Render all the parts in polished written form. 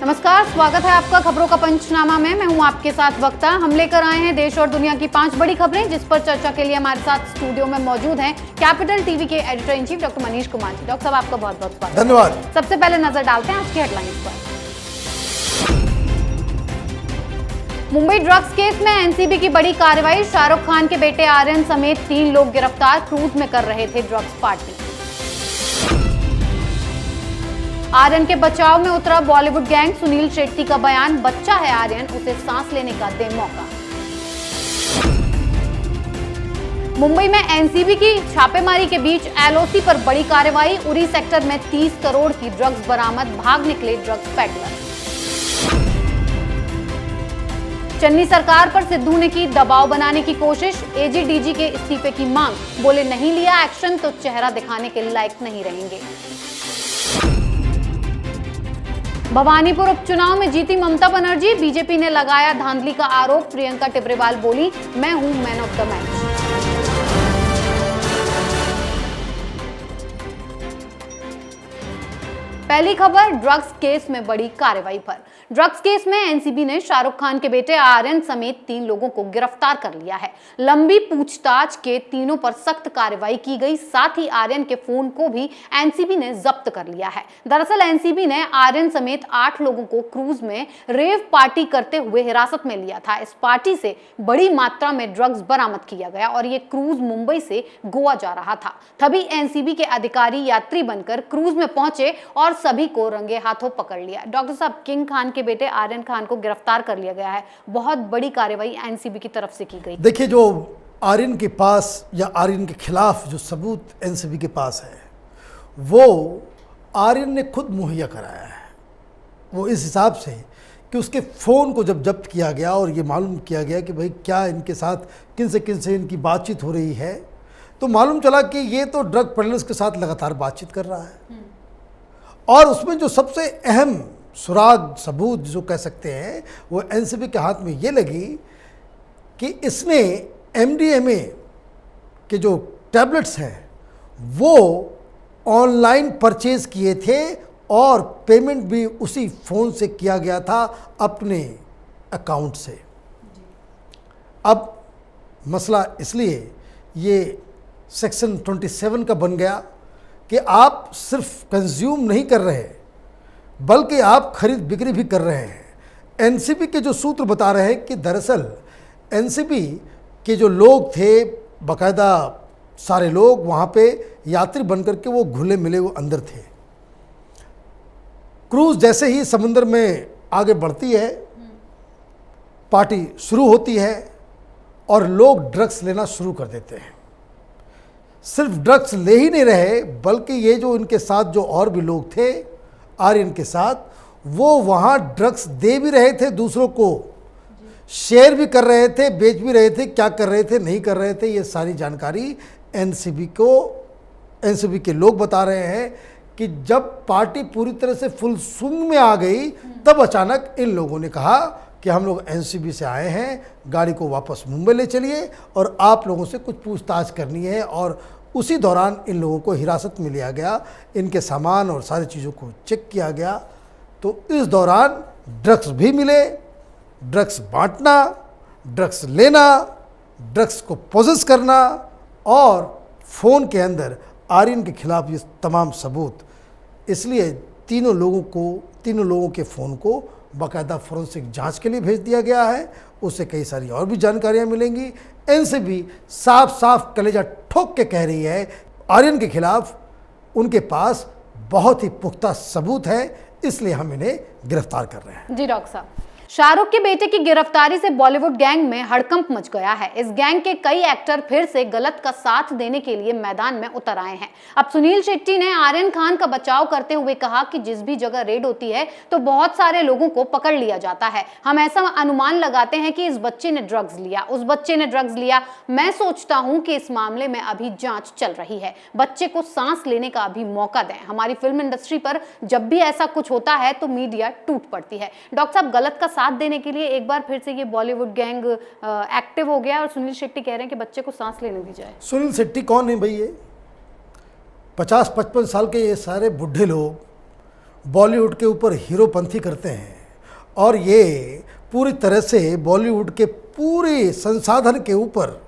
नमस्कार, स्वागत है आपका खबरों का पंचनामा में। मैं हूं आपके साथ वक्ता। हम लेकर आए हैं देश और दुनिया की 5 बड़ी खबरें, जिस पर चर्चा के लिए हमारे साथ स्टूडियो में मौजूद हैं कैपिटल टीवी के editor in chief doctor Manish Kumar ji. Doctor साहब, आपका बहुत बहुत स्वागत। धन्यवाद। सबसे पहले नजर डालते हैं आज की हेडलाइंस पर। मुंबई ड्रग्स केस में एनसीबी की बड़ी कार्रवाई। शाहरुख खान के बेटे आर्यन समेत 3 लोग गिरफ्तार, क्रूज में कर रहे थे ड्रग्स पार्टी। आर्यन के बचाव में उतरा बॉलीवुड गैंग। सुनील शेट्टी का बयान, बच्चा है आर्यन, उसे सांस लेने का दे मौका। मुंबई में एनसीबी की छापेमारी के बीच एलओसी पर बड़ी कार्रवाई। उरी सेक्टर में 30 करोड़ की ड्रग्स बरामद, भाग निकले ड्रग्स पेडलर। चन्नी सरकार पर सिद्धू ने की दबाव बनाने की कोशिश। एजीडीजी के इस्तीफे की मांग, बोले नहीं लिया एक्शन तो चेहरा दिखाने के लायक नहीं रहेंगे। भवानीपुर उपचुनाव में जीती ममता बनर्जी। बीजेपी ने लगाया धांधली का आरोप। प्रियंका टिब्रेवाल बोली, मैं हूं मैन ऑफ द मैच। पहली खबर ड्रग्स केस में बड़ी कार्रवाई पर। ड्रग्स केस में एनसीबी ने शाहरुख खान के बेटे आर्यन समेत 3 लोगों को गिरफ्तार कर लिया है। लंबी पूछताछ के तीनों पर सख्त कार्रवाई की गई। साथ ही आर्यन के फोन को भी एनसीबी ने जब्त कर लिया है। दरअसल एनसीबी ने आर्यन समेत 8 लोगों को क्रूज में रेव पार्टी करते हुए हिरासत में लिया था। इस पार्टी से बड़ी मात्रा में ड्रग्स बरामद किया गया और ये क्रूज मुंबई से गोवा जा रहा था। तभी एनसीबी के अधिकारी यात्री बनकर क्रूज में पहुंचे और सभी को रंगे हाथों पकड़ लिया। डॉक्टर साहब, किंग खान के बेटे आर्यन खान को गिरफ्तार कर लिया गया है। बहुत बड़ी कार्रवाई एनसीबी की तरफ से की गई। देखिए, जो आर्यन के पास या आर्यन के खिलाफ जो सबूत एनसीबी के पास है, वो आर्यन ने खुद मुहैया कराया है। वो इस हिसाब से कि उसके फ़ोन को जब जब्त किया गया और ये मालूम किया गया कि भाई क्या इनके साथ किन से इनकी बातचीत हो रही है, तो मालूम चला कि ये तो ड्रग पेडलर्स के साथ लगातार बातचीत कर रहा है। और उसमें जो सबसे अहम सुराग सबूत जो कह सकते हैं, वो एनसीबी के हाथ में ये लगी कि इसने एमडीएमए के जो टैबलेट्स हैं वो ऑनलाइन परचेज किए थे और पेमेंट भी उसी फ़ोन से किया गया था, अपने अकाउंट से। अब मसला इसलिए ये सेक्शन 27 का बन गया कि आप सिर्फ कंज्यूम नहीं कर रहे, बल्कि आप खरीद बिक्री भी कर रहे हैं। एनसीबी के जो सूत्र बता रहे हैं कि दरअसल एनसीबी के जो लोग थे, बाकायदा सारे लोग वहाँ पे यात्री बनकर के वो घुले मिले वो अंदर थे। क्रूज जैसे ही समुद्र में आगे बढ़ती है, पार्टी शुरू होती है और लोग ड्रग्स लेना शुरू कर देते हैं। सिर्फ ड्रग्स ले ही नहीं रहे, बल्कि ये जो इनके साथ जो और भी लोग थे आर्यन के साथ, वो वहाँ ड्रग्स दे भी रहे थे दूसरों को, शेयर भी कर रहे थे, बेच भी रहे थे। क्या कर रहे थे, नहीं कर रहे थे, ये सारी जानकारी एनसीबी के लोग बता रहे हैं कि जब पार्टी पूरी तरह से फुल स्विंग में आ गई, तब अचानक इन लोगों ने कहा कि हम लोग एनसीबी से आए हैं, गाड़ी को वापस मुंबई ले चलिए और आप लोगों से कुछ पूछताछ करनी है। और उसी दौरान इन लोगों को हिरासत में लिया गया, इनके सामान और सारी चीज़ों को चेक किया गया। तो इस दौरान ड्रग्स भी मिले, ड्रग्स बांटना, ड्रग्स लेना, ड्रग्स को पोजेस करना और फ़ोन के अंदर आर्यन के खिलाफ ये तमाम सबूत। इसलिए तीनों लोगों के फ़ोन को बाकायदा फोरेंसिक जांच के लिए भेज दिया गया है। उससे कई सारी और भी जानकारियां मिलेंगी। एनसीबी साफ साफ कलेजा ठोक के कह रही है, आर्यन के खिलाफ उनके पास बहुत ही पुख्ता सबूत है, इसलिए हम इन्हें गिरफ्तार कर रहे हैं। जी डॉक्टर साहब, शाहरुख के बेटे की गिरफ्तारी से बॉलीवुड गैंग में हड़कंप मच गया है। इस गैंग के कई एक्टर फिर से गलत का साथ देने के लिए मैदान में उतर आए हैं। अब सुनील शेट्टी ने आर्यन खान का बचाव करते हुए कहा कि जिस भी जगह रेड होती है तो बहुत सारे लोगों को पकड़ लिया जाता है। हम ऐसा अनुमान लगाते हैं कि इस बच्चे ने ड्रग्स लिया, उस बच्चे ने ड्रग्स लिया। मैं सोचता हूं कि इस मामले में अभी जांच चल रही है। बच्चे को सांस लेने का अभी मौका दें। हमारी फिल्म इंडस्ट्री पर जब भी ऐसा कुछ होता है तो मीडिया टूट पड़ती है। डॉक्टर साहब, गलत का साथ देने के लिए एक बार फिर से ये बॉलीवुड गैंग एक्टिव हो गया और सुनील शेट्टी कह रहे हैं कि बच्चे को सांस लेने दी जाए। सुनील शेट्टी कौन है भाई? ये 50-55 साल के ये सारे बुढ़े लोग बॉलीवुड के ऊपर हीरोपंथी करते हैं और ये पूरी तरह से बॉलीवुड के पूरे संसाधन के ऊपर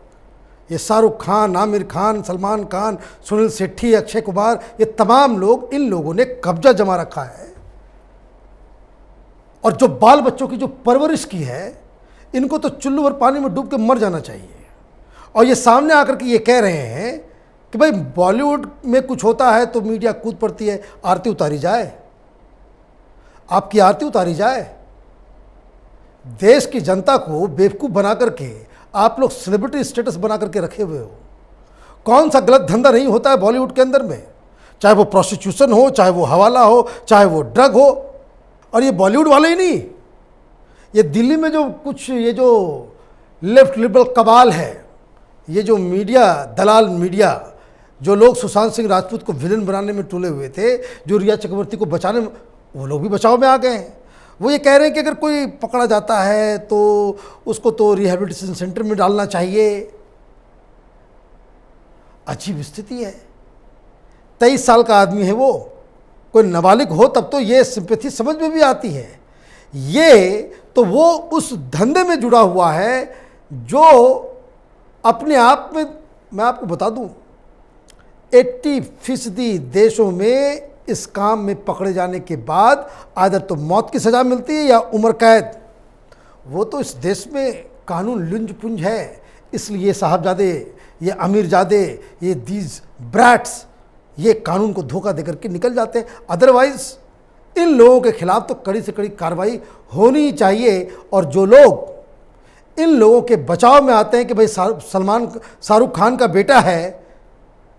ये शाहरुख खान, आमिर खान, सलमान खान, सुनील शेट्टी, अक्षय कुमार, ये तमाम लोग, इन लोगों ने कब्जा जमा रखा है। और जो बाल बच्चों की जो परवरिश की है, इनको तो चुल्लू भर पानी में डूब के मर जाना चाहिए। और ये सामने आकर के ये कह रहे हैं कि भाई बॉलीवुड में कुछ होता है तो मीडिया कूद पड़ती है, आरती उतारी जाए, आपकी आरती उतारी जाए। देश की जनता को बेवकूफ़ बना करके आप लोग सेलिब्रिटी स्टेटस बना करके रखे हुए हो। कौन सा गलत धंधा नहीं होता है बॉलीवुड के अंदर में, चाहे वो प्रोस्टिट्यूशन हो, चाहे वो हवाला हो, चाहे वो ड्रग हो। और ये बॉलीवुड वाले ही नहीं, ये दिल्ली में जो कुछ ये जो लेफ्ट लिबरल कबाल है, ये जो मीडिया, दलाल मीडिया, जो लोग सुशांत सिंह राजपूत को विलन बनाने में टूले हुए थे, जो रिया चक्रवर्ती को बचाने में, वो लोग भी बचाव में आ गए हैं। वो ये कह रहे हैं कि अगर कोई पकड़ा जाता है तो उसको तो रिहैबिलिटेशन सेंटर में डालना चाहिए। अजीब स्थिति है। 23 साल का आदमी है वो, कोई नाबालिग हो तब तो ये सिंपैथी समझ में भी आती है। ये तो वो उस धंधे में जुड़ा हुआ है जो अपने आप में, मैं आपको बता दूं, 80% देशों में इस काम में पकड़े जाने के बाद आदर तो मौत की सज़ा मिलती है या उम्र कैद। वो तो इस देश में कानून लुंज पुंज है, इसलिए साहबजादे, ये अमीरजादे, ये दीज ब्रैट्स, ये कानून को धोखा देकर के निकल जाते हैं। अदरवाइज इन लोगों के खिलाफ तो कड़ी से कड़ी कार्रवाई होनी चाहिए। और जो लोग इन लोगों के बचाव में आते हैं कि भाई शाहरुख खान का बेटा है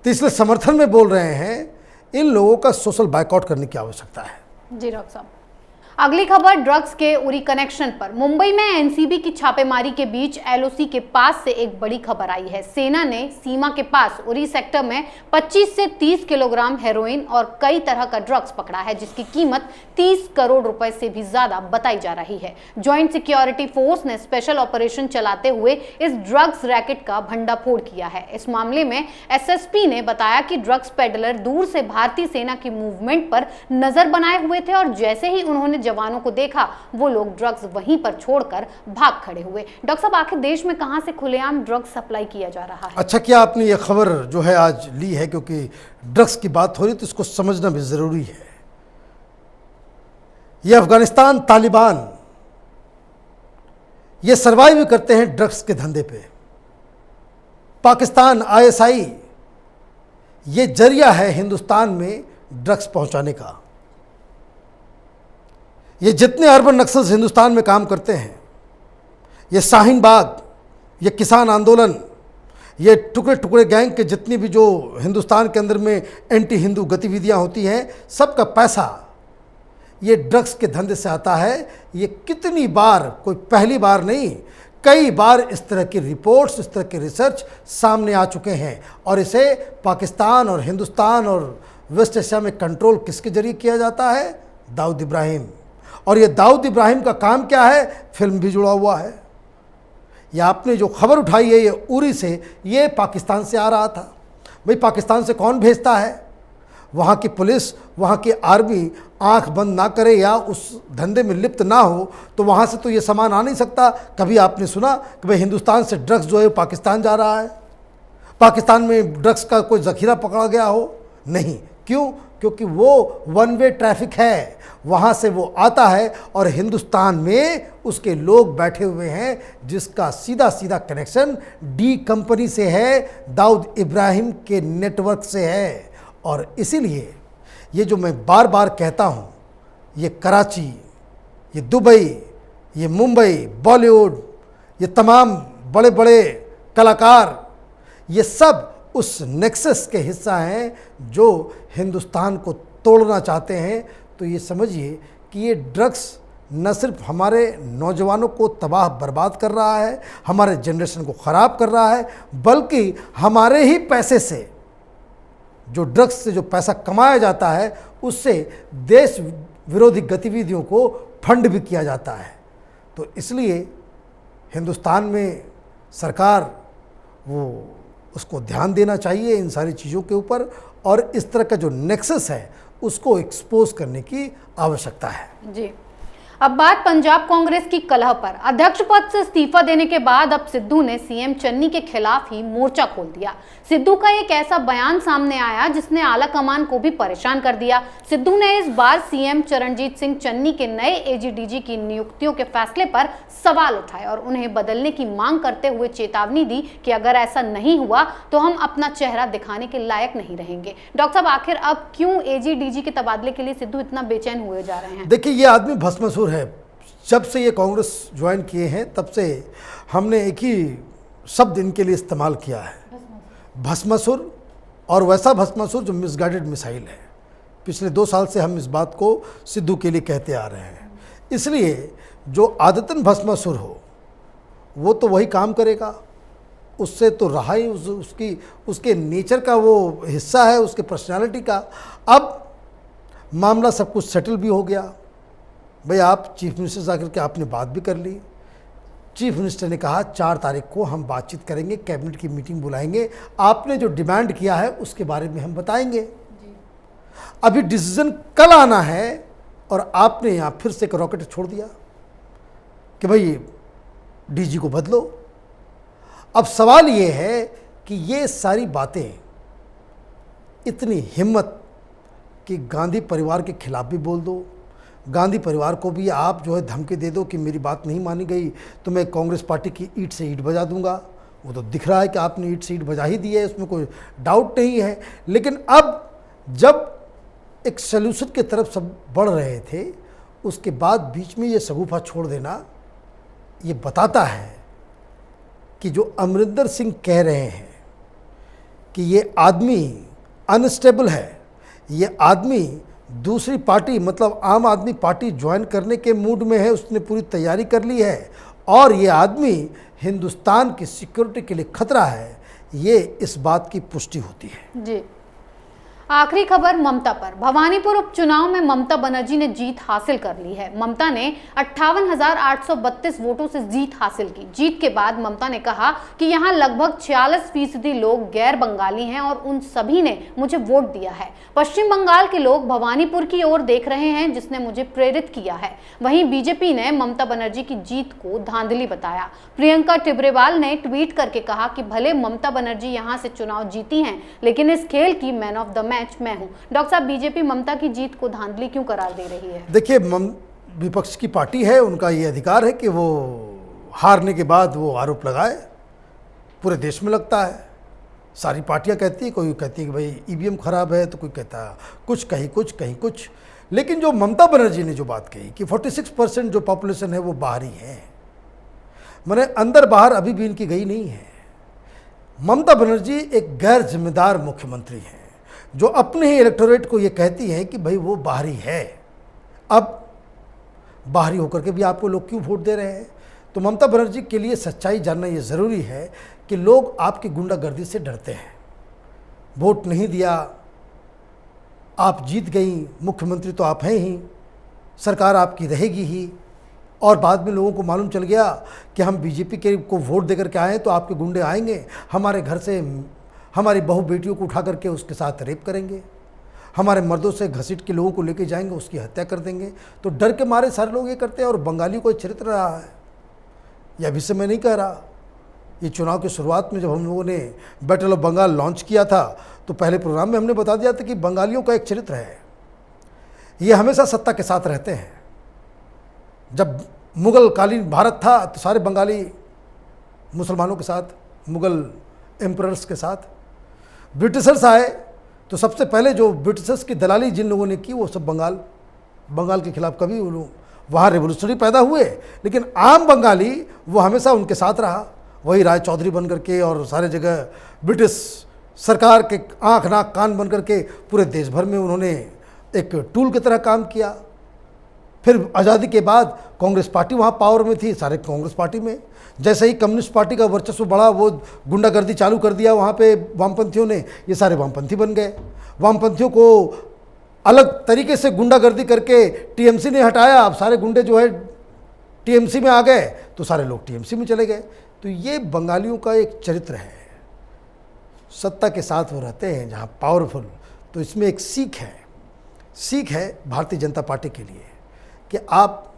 तो इसलिए समर्थन में बोल रहे हैं, इन लोगों का सोशल बायकॉट करने की आवश्यकता है। जी डॉक्टर साहब, अगली खबर ड्रग्स के उरी कनेक्शन पर। मुंबई में एनसीबी की छापेमारी के बीच एलओसी के पास से एक बड़ी खबर आई है। सेना ने सीमा के पास उरी सेक्टर में 25 से 30 किलोग्राम हेरोइन और कई तरह का ड्रग्स पकड़ा है, जिसकी कीमत 30 करोड़ रुपए से भी ज्यादा बताई जा रही है। ज्वाइंट सिक्योरिटी फोर्स ने स्पेशल ऑपरेशन चलाते हुए इस ड्रग्स रैकेट का भंडाफोड़ किया है। इस मामले में एसएसपी ने बताया कि ड्रग्स पेडलर दूर से भारतीय सेना की मूवमेंट पर नजर बनाए हुए थे और जैसे ही उन्होंने जवानों को देखा, वो लोग ड्रग्स वहीं पर छोड़कर भाग खड़े हुए। डॉक्टर साहब, आखिर देश में कहां से खुलेआम ड्रग्स सप्लाई किया जा रहा है? अच्छा किया आपने ये खबर जो है आज ली है, क्योंकि ड्रग्स की बात हो रही तो इसको समझना भी जरूरी है। ये अफगानिस्तान तालिबान ये सर्वाइव करते हैं ड्रग्स के धंधे पे। पाकिस्तान आईएसआई ये जरिया है हिंदुस्तान में ड्रग्स पहुंचाने का। ये जितने अर्बन नक्सल्स हिंदुस्तान में काम करते हैं, ये शाहीन बाग, ये किसान आंदोलन, ये टुकड़े टुकड़े गैंग के जितनी भी जो हिंदुस्तान के अंदर में एंटी हिंदू गतिविधियां होती हैं, सबका पैसा ये ड्रग्स के धंधे से आता है। ये कितनी बार, कोई पहली बार नहीं, कई बार इस तरह की रिपोर्ट्स, इस तरह के रिसर्च सामने आ चुके हैं। और इसे पाकिस्तान और हिंदुस्तान और वेस्ट एशिया में कंट्रोल किसके जरिए किया जाता है? दाऊद इब्राहिम। और ये दाऊद इब्राहिम का काम क्या है? फिल्म भी जुड़ा हुआ है। ये आपने जो खबर उठाई है ये उरी से, ये पाकिस्तान से आ रहा था। भाई पाकिस्तान से कौन भेजता है? वहाँ की पुलिस, वहाँ की आर्मी आंख बंद ना करे या उस धंधे में लिप्त ना हो तो वहाँ से तो ये सामान आ नहीं सकता। कभी आपने सुना कि भाई हिंदुस्तान से ड्रग्स जो है पाकिस्तान जा रहा है? पाकिस्तान में ड्रग्स का कोई ज़ख़ीरा पकड़ा गया हो? नहीं। क्यों? क्योंकि वो वन वे ट्रैफिक है, वहाँ से वो आता है और हिंदुस्तान में उसके लोग बैठे हुए हैं जिसका सीधा सीधा कनेक्शन डी कंपनी से है, दाऊद इब्राहिम के नेटवर्क से है। और इसीलिए ये जो मैं बार बार कहता हूँ, ये कराची, ये दुबई, ये मुंबई, बॉलीवुड, ये तमाम बड़े बड़े कलाकार, ये सब उस नेक्सस के हिस्सा हैं जो हिंदुस्तान को तोड़ना चाहते हैं। तो ये समझिए कि ये ड्रग्स न सिर्फ हमारे नौजवानों को तबाह बर्बाद कर रहा है, हमारे जनरेशन को ख़राब कर रहा है, बल्कि हमारे ही पैसे से, जो ड्रग्स से जो पैसा कमाया जाता है, उससे देश विरोधी गतिविधियों को फंड भी किया जाता है। तो इसलिए हिंदुस्तान में सरकार उसको ध्यान देना चाहिए इन सारी चीज़ों के ऊपर। और इस तरह का जो नेक्सस है उसको एक्सपोज करने की आवश्यकता है। जी, अब बात पंजाब कांग्रेस की कलह पर। अध्यक्ष पद से इस्तीफा देने के बाद अब सिद्धू ने सीएम चन्नी के खिलाफ ही मोर्चा खोल दिया। सिद्धू का एक ऐसा बयान सामने आया जिसने आला कमान को भी परेशान कर दिया। सिद्धू ने इस बार सीएम चरणजीत सिंह चन्नी के नए एजीडीजी की नियुक्तियों के फैसले पर सवाल उठाए और उन्हें बदलने की मांग करते हुए चेतावनी दी कि अगर ऐसा नहीं हुआ तो हम अपना चेहरा दिखाने के लायक नहीं रहेंगे। डॉक्टर साहब, आखिर अब क्यों एजीडीजी के तबादले के लिए सिद्धू इतना बेचैन हुए जा रहे हैं? देखिए, ये आदमी भस्मासुर है। जब से ये कांग्रेस ज्वाइन किए हैं तब से हमने एक ही शब्द इनके लिए इस्तेमाल किया है, भस्मासुर। और वैसा भस्मासुर जो मिसगाइडेड मिसाइल है। पिछले 2 साल से हम इस बात को सिद्धू के लिए कहते आ रहे हैं। इसलिए जो आदतन भस्मासुर हो वो तो वही काम करेगा, उससे तो रहा ही, उसके नेचर का वो हिस्सा है, उसके पर्सनालिटी का। अब मामला सब कुछ सेटल भी हो गया। भाई, आप चीफ मिनिस्टर से आकर के आपने बात भी कर ली। चीफ मिनिस्टर ने कहा 4 तारीख को हम बातचीत करेंगे, कैबिनेट की मीटिंग बुलाएंगे, आपने जो डिमांड किया है उसके बारे में हम बताएंगे। अभी डिसीजन कल आना है और आपने यहाँ फिर से एक रॉकेट छोड़ दिया कि भाई डीजी को बदलो। अब सवाल ये है कि ये सारी बातें, इतनी हिम्मत कि गांधी परिवार के खिलाफ भी बोल दो, गांधी परिवार को भी आप जो है धमकी दे दो कि मेरी बात नहीं मानी गई तो मैं कांग्रेस पार्टी की ईंट से ईंट बजा दूंगा। वो तो दिख रहा है कि आपने ईंट से ईंट बजा ही दी है, उसमें कोई डाउट नहीं है। लेकिन अब जब एक सल्यूशन की तरफ सब बढ़ रहे थे, उसके बाद बीच में ये शगुफा छोड़ देना, ये बताता है कि जो अमरिंदर सिंह कह रहे हैं कि ये आदमी अनस्टेबल है, ये आदमी दूसरी पार्टी मतलब आम आदमी पार्टी ज्वाइन करने के मूड में है, उसने पूरी तैयारी कर ली है और ये आदमी हिंदुस्तान की सिक्योरिटी के लिए खतरा है, ये इस बात की पुष्टि होती है। जी, आखिरी खबर ममता पर। भवानीपुर उपचुनाव में ममता बनर्जी ने जीत हासिल कर ली है। ममता ने 58,832 वोटों से जीत हासिल की। जीत के बाद ममता ने कहा कि यहां लगभग 46% लोग गैर बंगाली हैं और उन सभी ने मुझे वोट दिया है। पश्चिम बंगाल के लोग भवानीपुर की ओर देख रहे हैं, जिसने मुझे प्रेरित किया है। वहीं बीजेपी ने ममता बनर्जी की जीत को धांधली बताया। प्रियंका टिब्रेवाल ने ट्वीट करके कहा कि भले ममता बनर्जी यहां से चुनाव जीती हैं, लेकिन इस खेल की मैन ऑफ द मैच मैं हूं। डॉक्टर साहब, बीजेपी ममता की जीत को धांधली क्यों करार दे रही है? देखिए, विपक्ष की पार्टी है, उनका ये अधिकार है कि वो हारने के बाद वो आरोप लगाए। पूरे देश में लगता है, सारी पार्टियां कहती है, कोई कहती है कि भाई ईवीएम खराब है, तो कोई कहता है कुछ, कहीं कुछ कहीं कुछ। लेकिन जो ममता बनर्जी ने जो बात कही कि 46% जो पॉपुलेशन है वो बाहरी है, मैंने अंदर बाहर अभी भी इनकी गई नहीं है। ममता बनर्जी एक गैर जिम्मेदार मुख्यमंत्री है जो अपने ही इलेक्टोरेट को ये कहती है कि भाई वो बाहरी है। अब बाहरी होकर के भी आपको लोग क्यों वोट दे रहे हैं? तो ममता बनर्जी के लिए सच्चाई जानना ये ज़रूरी है कि लोग आपकी गुंडागर्दी से डरते हैं। वोट नहीं दिया, आप जीत गई, मुख्यमंत्री तो आप हैं ही, सरकार आपकी रहेगी ही, और बाद में लोगों को मालूम चल गया कि हम बीजेपी के को वोट देकर के आए तो आपके गुंडे आएंगे, हमारे घर से हमारी बहू बेटियों को उठा करके उसके साथ रेप करेंगे, हमारे मर्दों से घसीट के लोगों को लेके जाएंगे, उसकी हत्या कर देंगे। तो डर के मारे सारे लोग ये करते हैं। और बंगालियों को चरित्र रहा है, यह अभी से मैं नहीं कह रहा। ये चुनाव की शुरुआत में जब हम लोगों ने बैटल ऑफ बंगाल लॉन्च किया था तो पहले प्रोग्राम में हमने बता दिया था कि बंगालियों का एक चरित्र है, ये हमेशा सत्ता के साथ रहते हैं। जब मुगल कालीन भारत था तो सारे बंगाली मुसलमानों के साथ, मुगल एम्परर्स के साथ। ब्रिटिशर्स आए तो सबसे पहले जो ब्रिटिशर्स की दलाली जिन लोगों ने की वो सब बंगाल के खिलाफ कभी वहाँ रेवोल्यूशनरी पैदा हुए, लेकिन आम बंगाली वो हमेशा उनके साथ रहा। वही राय चौधरी बन करके और सारे जगह ब्रिटिश सरकार के आँख नाक कान बन करके पूरे देश भर में उन्होंने एक टूल की तरह काम किया। फिर आज़ादी के बाद कांग्रेस पार्टी वहाँ पावर में थी, सारे कांग्रेस पार्टी में। जैसे ही कम्युनिस्ट पार्टी का वर्चस्व बढ़ा, वो गुंडागर्दी चालू कर दिया वहाँ पे वामपंथियों ने, ये सारे वामपंथी बन गए। वामपंथियों को अलग तरीके से गुंडागर्दी करके टीएमसी ने हटाया, अब सारे गुंडे जो है टीएमसी में आ गए तो सारे लोग टीएमसी में चले गए। तो ये बंगालियों का एक चरित्र है, सत्ता के साथ वो रहते हैं जहाँ पावरफुल। तो इसमें एक सीख है सीख है भारतीय जनता पार्टी के लिए कि आप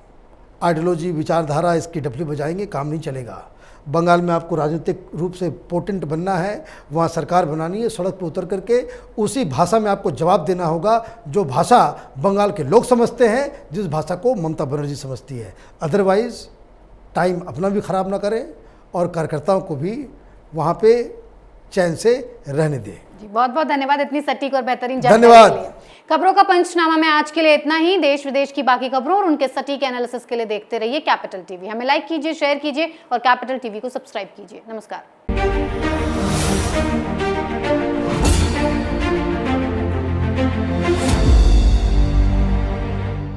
आइडियोलॉजी विचारधारा इसकी डफली बजाएंगे, काम नहीं चलेगा। बंगाल में आपको राजनीतिक रूप से पोटेंट बनना है, वहाँ सरकार बनानी है, सड़क पर उतर करके उसी भाषा में आपको जवाब देना होगा जो भाषा बंगाल के लोग समझते हैं, जिस भाषा को ममता बनर्जी समझती है। अदरवाइज़ टाइम अपना भी ख़राब ना करें और कार्यकर्ताओं को भी वहाँ पे चैन से रहने दें। जी, बहुत बहुत धन्यवाद इतनी सटीक और बेहतरीन जानकारी धन्यवाद। के लिए। खबरों का पंचनामा में आज के लिए इतना ही। देश विदेश की बाकी खबरों और उनके सटीक एनालिसिस के लिए देखते रहिए कैपिटल टीवी। हमें लाइक कीजिए, शेयर कीजिए और कैपिटल टीवी को सब्सक्राइब कीजिए। नमस्कार।